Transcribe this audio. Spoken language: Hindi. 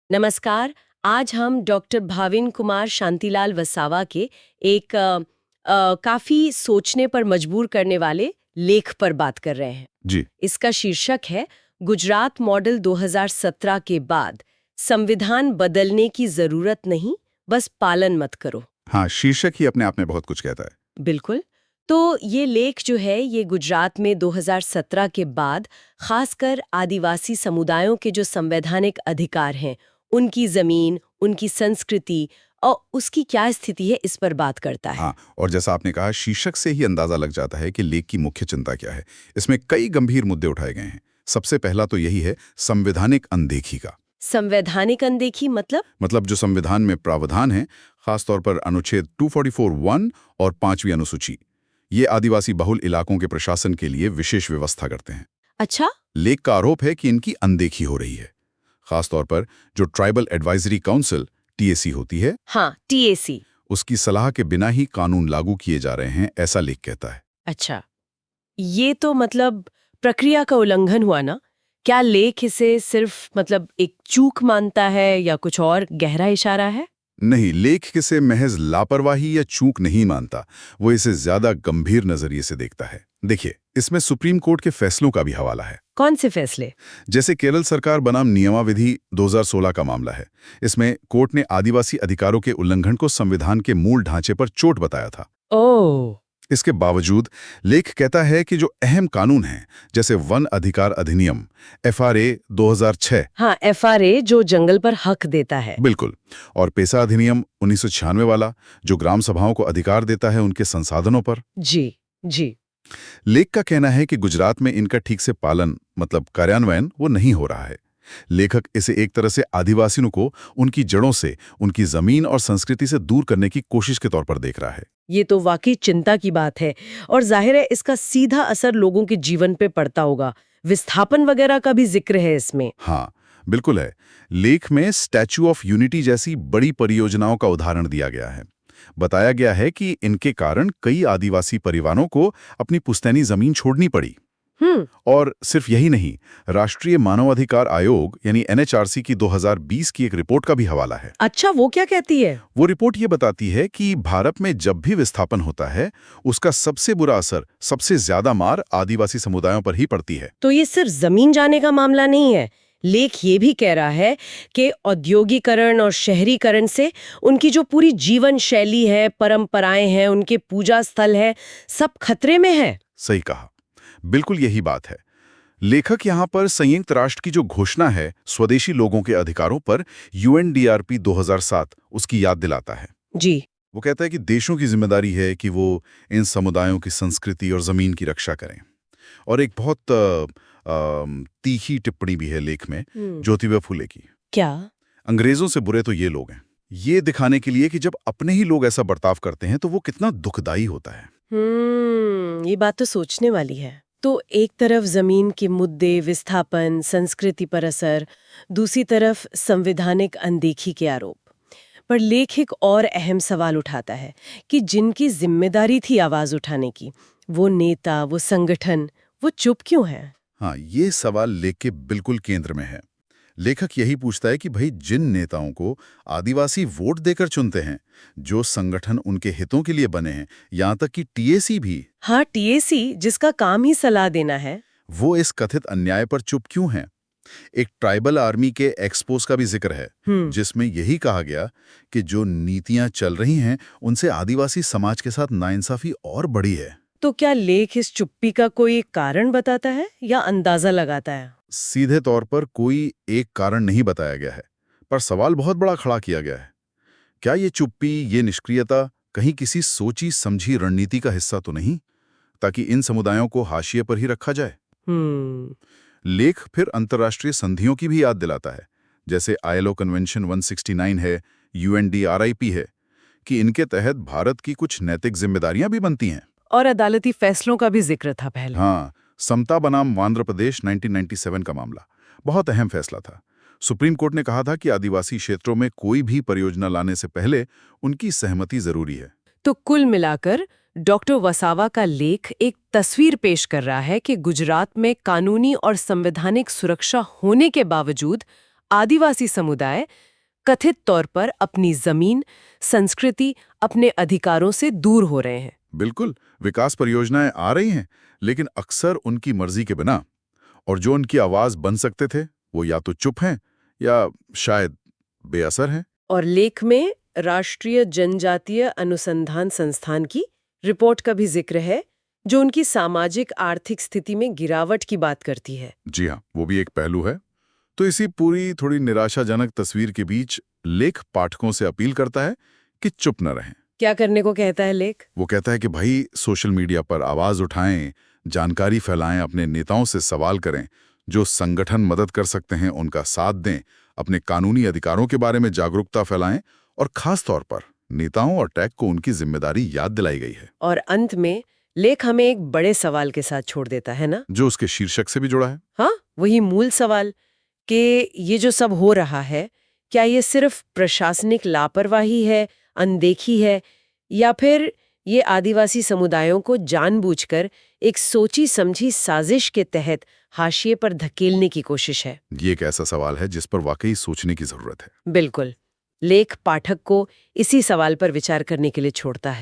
नमस्कार। आज हम डॉक्टर भाविन कुमार शांतिलाल वसावा के एक काफी सोचने पर मजबूर करने वाले लेख पर बात कर रहे हैं। जी। इसका शीर्षक है गुजरात मॉडल 2017 के बाद संविधान बदलने की जरूरत नहीं, बस पालन मत करो। हाँ, शीर्षक ही अपने आप में बहुत कुछ कहता है। बिल्कुल। तो ये लेख जो है ये गुजरात में 2017 के बाद खासकर आदिवासी समुदायों के जो संवैधानिक अधिकार हैं, उनकी जमीन, उनकी संस्कृति और उसकी क्या स्थिति है, इस पर बात करता है। हाँ, और जैसा आपने कहा, शीर्षक से ही अंदाजा लग जाता है कि लेख की मुख्य चिंता क्या है। इसमें कई गंभीर मुद्दे उठाए गए हैं। सबसे पहला तो यही है संवैधानिक अनदेखी का। संवैधानिक अनदेखी मतलब जो संविधान में प्रावधान है, खासतौर पर अनुच्छेद 244(1) और 5वीं अनुसूची, ये आदिवासी बहुल इलाकों के प्रशासन के लिए विशेष व्यवस्था करते हैं। अच्छा। लेख का आरोप है कि इनकी अनदेखी हो रही है। खासतौर पर जो ट्राइबल एडवाइजरी काउंसिल (TAC) होती है, हाँ, TAC। उसकी सलाह के बिना ही कानून लागू किए जा रहे हैं, ऐसा लेख कहता है। अच्छा, ये तो मतलब प्रक्रिया का उल्लंघन हुआ ना? क्या लेख इसे सिर्फ एक चूक मानता है या कुछ और गहरा इशारा है? नहीं, लेख इसे महज लापरवाही या चूक नहीं मानता, वो इसे ज्यादा गंभीर नजरिए से देखता है। देखिए, इसमें सुप्रीम कोर्ट के फैसलों का भी हवाला है। कौन से फैसले? जैसे केरल सरकार बनाम नियमाविधि 2016 का मामला है। इसमें कोर्ट ने आदिवासी अधिकारों के उल्लंघन को संविधान के मूल ढांचे पर चोट बताया था। ओह। इसके बावजूद लेख कहता है कि जो अहम कानून हैं, जैसे वन अधिकार अधिनियम FRA 2006, हाँ, FRA जो जंगल पर हक देता है। बिल्कुल, और पेसा अधिनियम 1996 वाला, जो ग्राम सभाओं को अधिकार देता है उनके संसाधनों पर। जी जी। लेख का कहना है कि गुजरात में इनका ठीक से पालन, मतलब कार्यान्वयन, वो नहीं हो रहा है। लेखक इसे एक तरह से आदिवासियों को उनकी जड़ों से, उनकी जमीन और संस्कृति से दूर करने की कोशिश के तौर पर देख रहा है। ये तो वाकई चिंता की बात है और जाहिर है इसका सीधा असर लोगों के जीवन पे पड़ता होगा। विस्थापन वगैरह का भी जिक्र है इसमें। हाँ, बिल्कुल है। लेख में स्टैच्यू ऑफ यूनिटी जैसी बड़ी परियोजनाओं का उदाहरण दिया गया है। बताया गया है कि इनके कारण कई आदिवासी परिवारों को अपनी पुश्तैनी जमीन छोड़नी पड़ी। और सिर्फ यही नहीं, राष्ट्रीय मानवाधिकार आयोग यानी NHRC की 2020 की एक रिपोर्ट का भी हवाला है। अच्छा, वो क्या कहती है? वो रिपोर्ट ये बताती है कि भारत में जब भी विस्थापन होता है, उसका सबसे बुरा असर, सबसे ज्यादा मार आदिवासी समुदायों पर ही पड़ती है। तो ये सिर्फ जमीन जाने का मामला नहीं है। लेख ये भी कह रहा है कि औद्योगिकरण और शहरीकरण से उनकी जो पूरी जीवन शैली है, परंपराएं हैं, उनके पूजा स्थल है, सब खतरे में है। सही कहा, बिल्कुल यही बात है। लेखक यहाँ पर संयुक्त राष्ट्र की जो घोषणा है स्वदेशी लोगों के अधिकारों पर, UNDRP 2007, उसकी याद दिलाता है। जी। वो कहता है कि देशों की जिम्मेदारी है कि वो इन समुदायों की संस्कृति और जमीन की रक्षा करें। और एक बहुत तीखी टिप्पणी भी है लेख में ज्योतिबा फुले की। क्या? अंग्रेजों से बुरे तो ये लोग हैं, ये दिखाने के लिए कि जब अपने ही लोग ऐसा बर्ताव करते हैं तो वो कितना दुखदाई होता है। ये बात तो सोचने वाली है। तो एक तरफ जमीन के मुद्दे, विस्थापन, संस्कृति पर असर, दूसरी तरफ संवैधानिक अनदेखी के आरोप। पर लेख एक और अहम सवाल उठाता है कि जिनकी जिम्मेदारी थी आवाज उठाने की, वो नेता, वो संगठन, वो चुप क्यों हैं? हाँ, ये सवाल लेख के बिल्कुल केंद्र में है। लेखक यही पूछता है कि भाई, जिन नेताओं को आदिवासी वोट देकर चुनते हैं, जो संगठन उनके हितों के लिए बने हैं, यहाँ तक कि TAC भी, हाँ, TAC जिसका काम ही सलाह देना है, वो इस कथित अन्याय पर चुप क्यों हैं? एक ट्राइबल आर्मी के एक्सपोज का भी जिक्र है, जिसमें यही कहा गया कि जो नीतियां चल रही हैं, उनसे आदिवासी समाज के साथ नाइंसाफी और बढ़ी है। तो क्या लेख इस चुप्पी का कोई कारण बताता है या अंदाजा लगाता है? सीधे तौर पर कोई एक कारण नहीं बताया गया है, पर सवाल बहुत बड़ा खड़ा किया गया है। क्या ये चुप्पी, ये निष्क्रियता कहीं किसी सोची समझी रणनीति का हिस्सा तो नहीं, ताकि इन समुदायों को हाशिए पर ही रखा जाए? लेख फिर अंतर्राष्ट्रीय संधियों की भी याद दिलाता है, जैसे ILO कन्वेंशन 169 है, UNDRIP है, कि इनके तहत भारत की कुछ नैतिक जिम्मेदारियां भी बनती हैं। और अदालती फैसलों का भी जिक्र था पहले। हाँ, समता बनाम आंध्र प्रदेश 1997 का मामला बहुत अहम फैसला था। सुप्रीम कोर्ट ने कहा था कि आदिवासी क्षेत्रों में कोई भी परियोजना लाने से पहले उनकी सहमति जरूरी है। तो कुल मिलाकर डॉक्टर वसावा का लेख एक तस्वीर पेश कर रहा है कि गुजरात में कानूनी और संवैधानिक सुरक्षा होने के बावजूद आदिवासी समुदाय कथित तौर पर अपनी जमीन, संस्कृति, अपने अधिकारों से दूर हो रहे हैं। बिल्कुल, विकास परियोजनाएं आ रही हैं, लेकिन अक्सर उनकी मर्जी के बिना। और जो उनकी आवाज बन सकते थे, वो या तो चुप हैं या शायद बेअसर हैं। और लेख में राष्ट्रीय जनजातीय अनुसंधान संस्थान की रिपोर्ट का भी जिक्र है, जो उनकी सामाजिक आर्थिक स्थिति में गिरावट की बात करती है। जी हाँ, वो भी एक पहलू है। तो इसी पूरी थोड़ी निराशाजनक तस्वीर के बीच लेख पाठकों से अपील करता है कि चुप न रहें। क्या करने को कहता है लेख? वो कहता है कि भाई सोशल मीडिया पर आवाज उठाएं, जानकारी फैलाएं, अपने नेताओं से सवाल करें, जो संगठन मदद कर सकते हैं उनका साथ दें, अपने कानूनी अधिकारों के बारे में जागरूकता फैलाएं और खास तौर पर नेताओं और टैग को उनकी जिम्मेदारी याद दिलाई गई है। और अंत में लेख हमें एक बड़े सवाल के साथ छोड़ देता है ना? जो उसके शीर्षक से भी जुड़ा है। हाँ, वही मूल सवाल कि ये जो सब हो रहा है, क्या ये सिर्फ प्रशासनिक लापरवाही है, अनदेखी है, या फिर ये आदिवासी समुदायों को जानबूझकर एक सोची समझी साजिश के तहत हाशिए पर धकेलने की कोशिश है? ये एक ऐसा सवाल है जिस पर वाकई सोचने की जरूरत है। बिल्कुल। लेख पाठक को इसी सवाल पर विचार करने के लिए छोड़ता है।